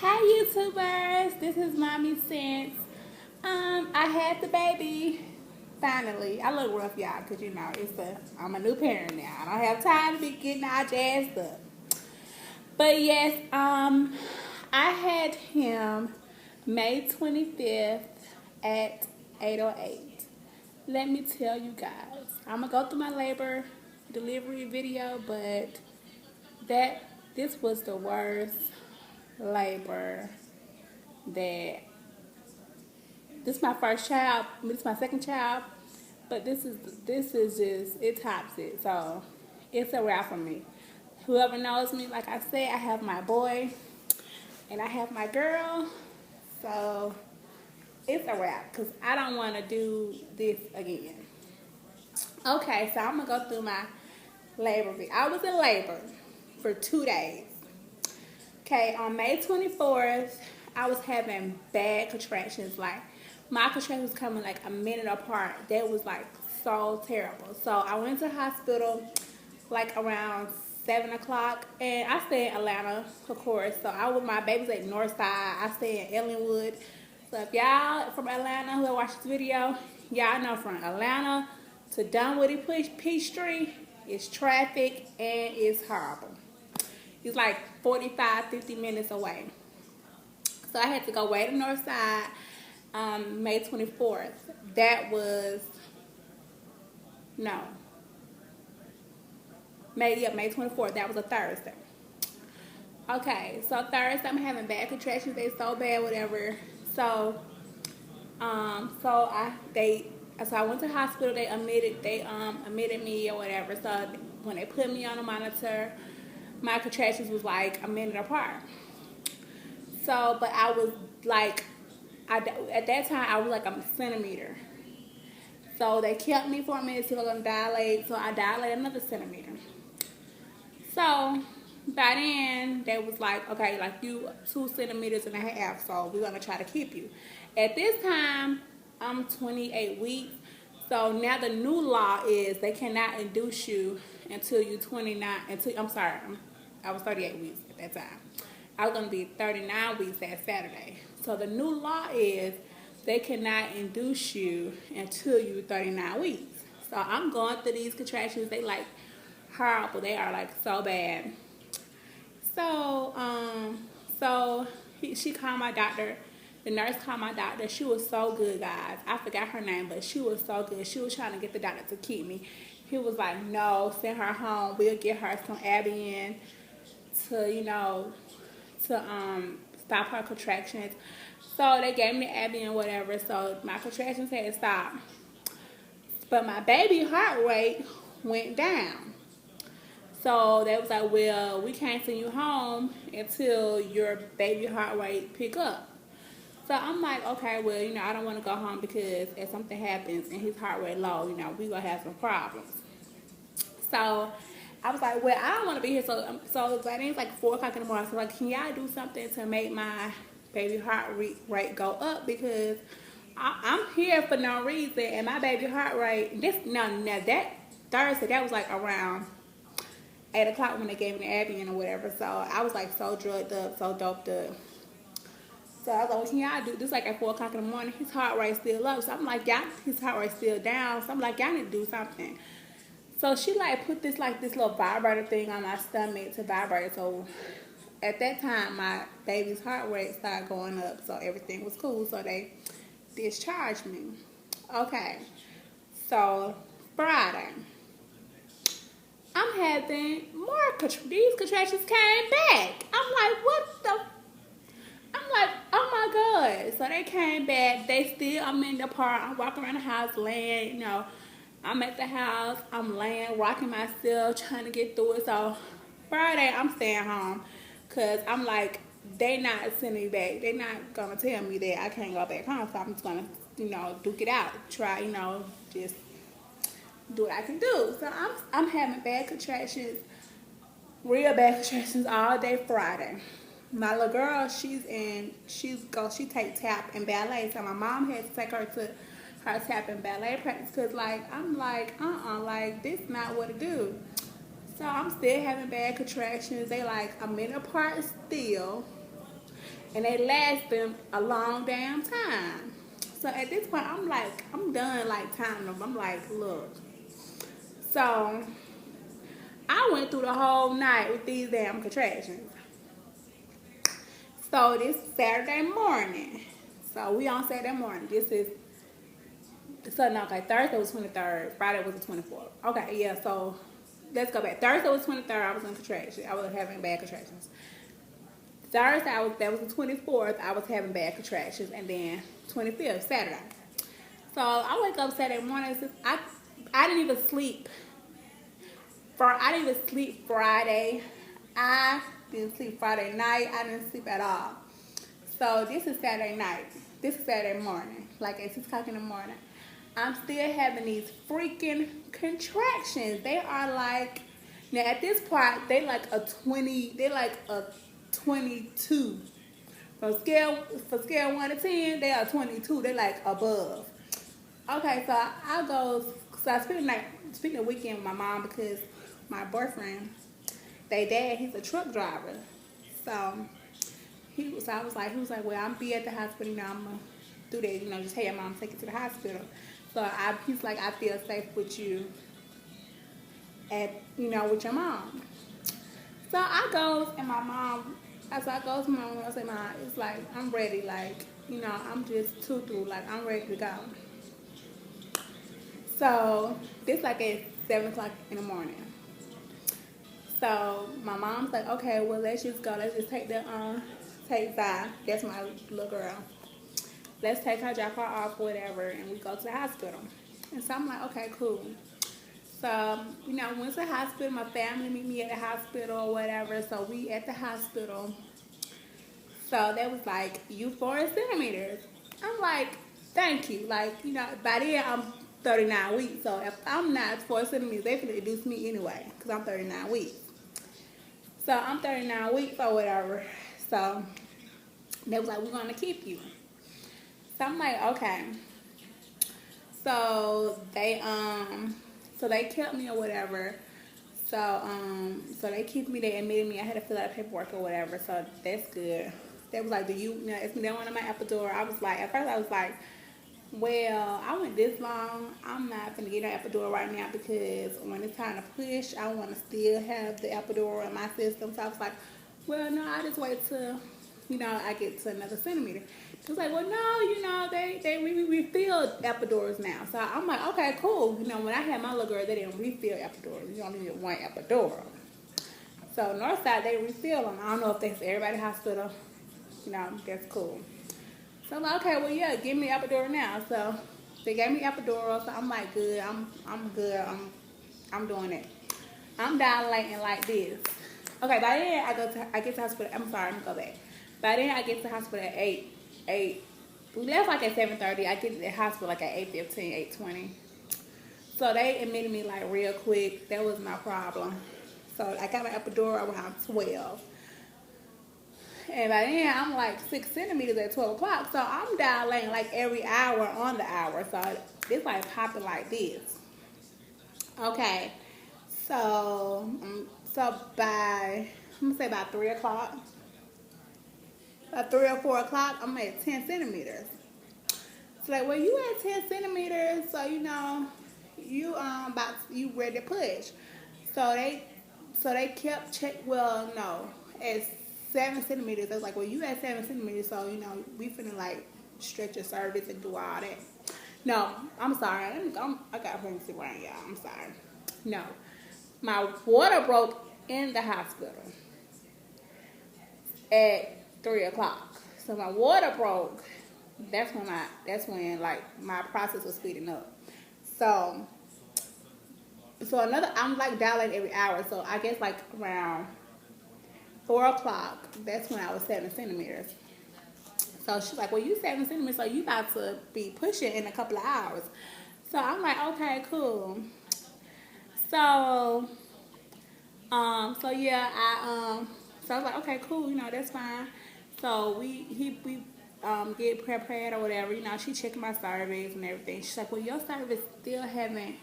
Hi YouTubers, this is Mommy Sense. I had the baby finally. I look rough, y'all, cause I'm a new parent now. I don't have time to be getting all jazzed up. But yes, I had him May 25th at 8:08. Let me tell you guys, I'm gonna go through my labor delivery video, but this was the worst labor that this is my first child. This is my second child, but this is just it tops it. So it's a wrap for me. Whoever knows me, like I said, I have my boy and I have my girl. So it's a wrap because I don't want to do this again. Okay, so I'm gonna go through my labor. I was in labor for 2 days. Okay, on May 24th, I was having bad contractions. Like, my contractions was coming like a minute apart. That was like so terrible. So I went to the hospital like around 7 o'clock, and I stay in Atlanta, of course. So my baby's at North Side. I stay in Ellenwood. So if y'all from Atlanta who watch this video, y'all know from Atlanta to Dunwoody Peachtree, it's traffic and it's horrible. It's like 45, 50 minutes away. So I had to go way to North Side May 24th. That was, no. May 24th. That was a Thursday. Okay, so Thursday I'm having bad contractions. They so bad, whatever. So I went to the hospital. They admitted me or whatever. So when they put me on a monitor, my contractions was like a minute apart. So, but I was like, at that time I was like a centimeter. So they kept me for a minute till I was gonna dilate. So I dilated another centimeter. So by then they was like, okay, like you 2.5 centimeters. So we're gonna try to keep you. At this time, I'm 28 weeks. So now the new law is they cannot induce you until you're 29. I was 38 weeks at that time. I was going to be 39 weeks that Saturday. So the new law is they cannot induce you until you're 39 weeks. So I'm going through these contractions. They like horrible. They are like so bad. So she called my doctor. The nurse called my doctor. She was so good, guys. I forgot her name, but she was so good. She was trying to get the doctor to keep me. He was like, no, send her home. We'll get her some Ambien to stop her contractions. So they gave me Ambien, whatever. So my contractions had stopped. But my baby heart rate went down. So they was like, well, we can't send you home until your baby heart rate pick up. So I'm like, okay, well, I don't want to go home because if something happens and his heart rate low, we going to have some problems. So I was like, well, I don't want to be here. So by then it's like 4 o'clock in the morning. So like, can y'all do something to make my baby heart rate go up? Because I'm here for no reason. And my baby heart rate, now that Thursday, that was like around 8 o'clock when they gave me the Ambien or whatever. So I was like so drugged up, so doped up. So I was like, well, can y'all do this? Like at 4 o'clock in the morning, his heart rate still up. So I'm like, y'all, his heart rate still down. So I'm like, y'all need to do something. So she like put this little vibrator thing on my stomach to vibrate. So at that time, my baby's heart rate started going up. So everything was cool. So they discharged me. Okay. So Friday, I'm having more. These contractions came back. I'm like, what the? I'm like, oh my God. So they came back. I'm in the park. I'm walking around the house laying, I'm at the house. I'm laying, rocking myself, trying to get through it. So Friday, I'm staying home because I'm like, they not sending me back. They not going to tell me that I can't go back home. So I'm just going to, duke it out. Try, just do what I can do. So I'm having bad contractions, real bad contractions all day Friday. My little girl, she take tap and ballet. So my mom had to take her to her tap and ballet practice because I'm like this not what to do. So I'm still having bad contractions. They like a minute apart still. and they last them a long damn time. So at this point, I'm like, I'm done like timing them. I'm like, look. So I went through the whole night with these damn contractions. So this Saturday morning. So we on Saturday morning. This is so no, okay. Thursday was 23rd. Friday was the 24th. Okay, yeah. So let's go back. Thursday was 23rd. I was in contraction. I was having bad contractions. Thursday, that was the 24th. I was having bad contractions, and then 25th, Saturday. So I wake up Saturday morning. I didn't even sleep. I didn't even sleep Friday. I didn't sleep Friday night. I didn't sleep at all. So this is Saturday night. This is Saturday morning, like at 6 o'clock in the morning. I'm still having these freaking contractions. They are like, now at this point, they like a 20. They like a 22. For scale 1 to 10, they are 22. They like above. Okay, so I spent the weekend with my mom because my boyfriend, they dad, he's a truck driver. So he was like, well, I'm be at the hospital, I'm gonna do that, just hey your mom, take it to the hospital. So he's like, I feel safe with you with your mom. So I goes and my mom, as I goes to my mom, I say, Mom, it's like, I'm ready, like, I'm just too through, like, I'm ready to go. So this like at 7 o'clock in the morning. So my mom's like, okay, well, let's just go. Let's just take Vi. That's my little girl. Let's take her, drop her off, whatever, and we go to the hospital. And so I'm like, okay, cool. So, went to the hospital. My family meet me at the hospital or whatever. So we at the hospital. So they was like, you 4 centimeters. I'm like, thank you. Like, by then I'm 39 weeks. So if I'm not 4 centimeters, they finna reduce me anyway because I'm 39 weeks. So I'm 39 weeks or whatever. So they was like, we're going to keep you. So I'm like, okay. So they kept me or whatever. So they keep me. They admitted me. I had to fill out paperwork or whatever. So that's good. They was like, if they wanted my epidural, I was like, at first I was like, well, I went this long. I'm not going to get an epidural right now because when it's time to push, I want to still have the epidural in my system. So I was like, well, no, I just wait till, I get to another centimeter. She was like, well, no, they refill epidurals now. So I'm like, okay, cool. When I had my little girl, they didn't refill epidurals. You only need one epidural. So Northside, they refill them. I don't know if that's everybody hospital. That's cool. So I'm like, okay, well, yeah, give me epidural now. So they gave me epidural. So I'm like, good. I'm good. I'm doing it. I'm dilating like this. Okay, by then I get to hospital. I'm sorry, I'm gonna go back. By then I get to hospital at 8. We left like at 7:30. I get to the hospital like at 8:15, 8:20. So they admitted me like real quick. That was my problem. So I got my epidural around 12. And by then, I'm like 6 centimeters at 12 o'clock. So I'm dilating like every hour on the hour. So it's like popping like this. Okay. So I'm going to say about 3 o'clock. About 3 or 4 o'clock, I'm at 10 centimeters. It's like, well, you at 10 centimeters. So, you ready to push. So they kept at 7 centimeters. They was like, well, you at 7 centimeters, so, we finna, like, stretch your cervix and do all that. No, I'm sorry. I got pregnancy brain, y'all. I'm sorry. No. My water broke in the hospital at 3 o'clock. So my water broke. That's when like, my process was speeding up. So I'm, like, dilating every hour. So I guess, like, around 4 o'clock, that's when I was 7 centimeters. So she's like, well, you 7 centimeters, so you about to be pushing in a couple of hours. So I'm like, okay, cool. So yeah, I was like, okay, cool, that's fine. So we get prepared or whatever, she checking my cervix and everything. She's like, well, your cervix still haven't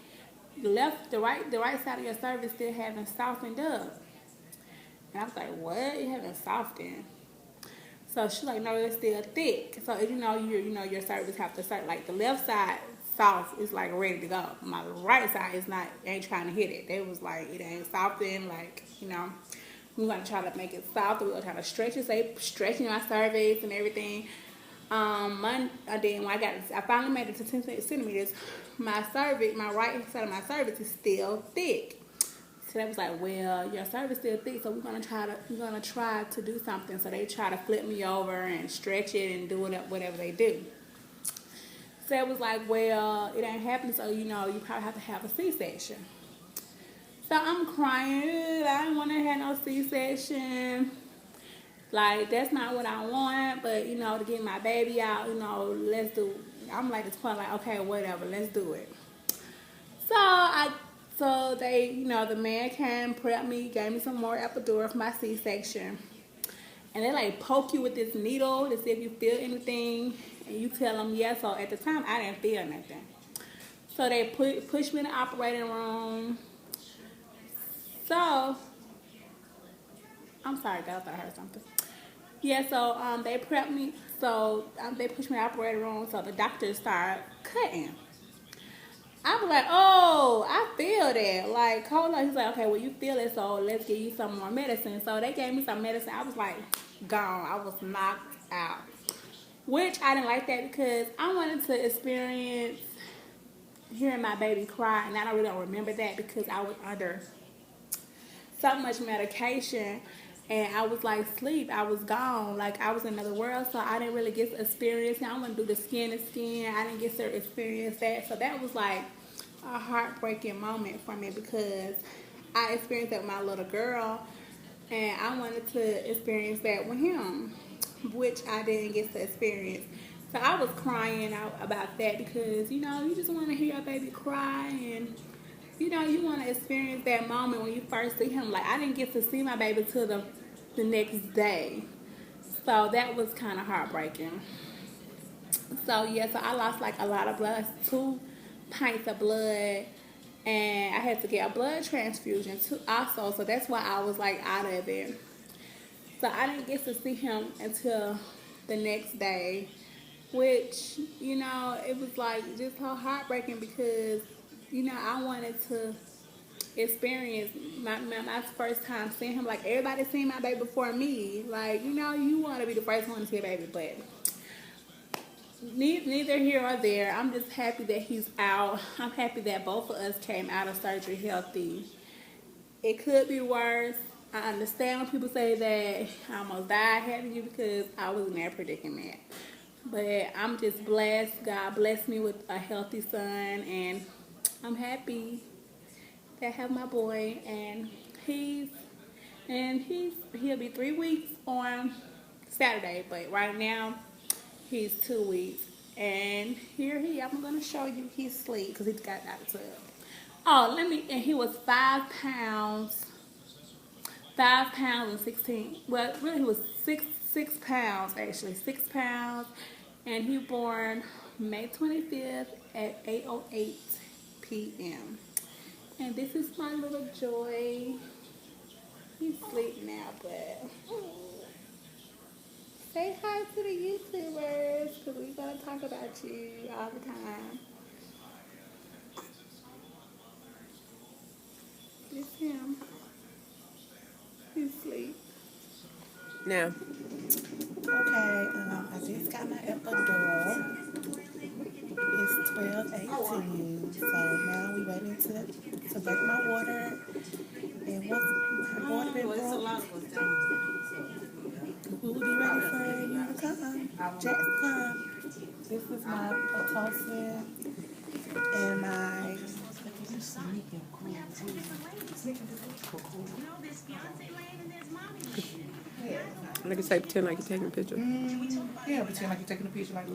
left, the right side of your cervix still haven't softened up. And I was like, what? It haven't softened. So So she's like, no, it's still thick. So you know, your cervix have to start like the left side soft is like ready to go. My right side is not, ain't trying to hit it. They was like, it ain't softened, like, you know. We're gonna try to make it softer. We're gonna try to stretch it, say stretching my cervix and everything. Then when I finally made it to 10 centimeters. My cervix, my right side of my cervix is still thick. So they was like, well, your cervix is still thick, so we're gonna try to do something. So they try to flip me over and stretch it and do whatever they do. So it was like, well, it ain't happening, so you know, you probably have to have a C-section. So I'm crying. I didn't want to have no C-section. Like, that's not what I want, but, you know, to get my baby out, you know, let's do it. I'm like, this point, like, okay, whatever, let's do it. So they, you know, the man came, prepped me, gave me some more epidural for my C-section. And they, like, poke you with this needle to see if you feel anything. And you tell them yes. So at the time, I didn't feel nothing. So they pushed me in the operating room. So, I'm sorry, guys, I thought I heard something. Yeah, so they prepped me. So they pushed me in the operating room. So the doctor started cutting. I was like, oh, I feel that. Like, hold on. He's like, okay, well, you feel it, so let's give you some more medicine. So they gave me some medicine. I was like, gone. I was knocked out. Which I didn't like that because I wanted to experience hearing my baby cry. And I don't really remember that because I was under so much medication. And I was like sleep. I was gone. Like I was in another world. So I didn't really get to experience. I want to do the skin to skin. I didn't get to experience that. So that was like a heartbreaking moment for me because I experienced that with my little girl. And I wanted to experience that with him, which I didn't get to experience. So I was crying out about that because, you know, you just want to hear your baby cry and, you know, you want to experience that moment when you first see him. Like, I didn't get to see my baby till the next day. So that was kind of heartbreaking. So, yeah, so I lost, like, a lot of blood, 2 pints of blood. And I had to get a blood transfusion, too, also. So that's why I was, like, out of it. So I didn't get to see him until the next day. Which, you know, it was, like, just so heartbreaking because, you know, I wanted to experience my first time seeing him. Like, everybody seen my baby before me. Like, you know, you want to be the first one to see a baby, but neither here or there. I'm just happy that he's out. I'm happy that both of us came out of surgery healthy. It could be worse. I understand when people say that I almost died having you because I was in that predicament. But I'm just blessed. God blessed me with a healthy son, and I'm happy that I have my boy. And he'll be 3 weeks on Saturday, but right now he's 2 weeks. And I'm gonna show you his sleep because he got out of the tub. Oh, and he was 5 pounds. 5 pounds and 16. Well, really, he was 6 pounds actually. 6 pounds. And he born May 25th at 8:08 p.m. And this is my little joy. He's asleep now, but say hi to the YouTubers because we're going to talk about you all the time. It's him. He's asleep. Now. Okay, I just got my epidural. It's 12:18, so now we waiting to break my water. And once my water been broke, we will be ready for you to come. Jack's come. This is my Pitocin and my. Like I say, pretend like you're taking a picture. Yeah, pretend like you're taking a picture like.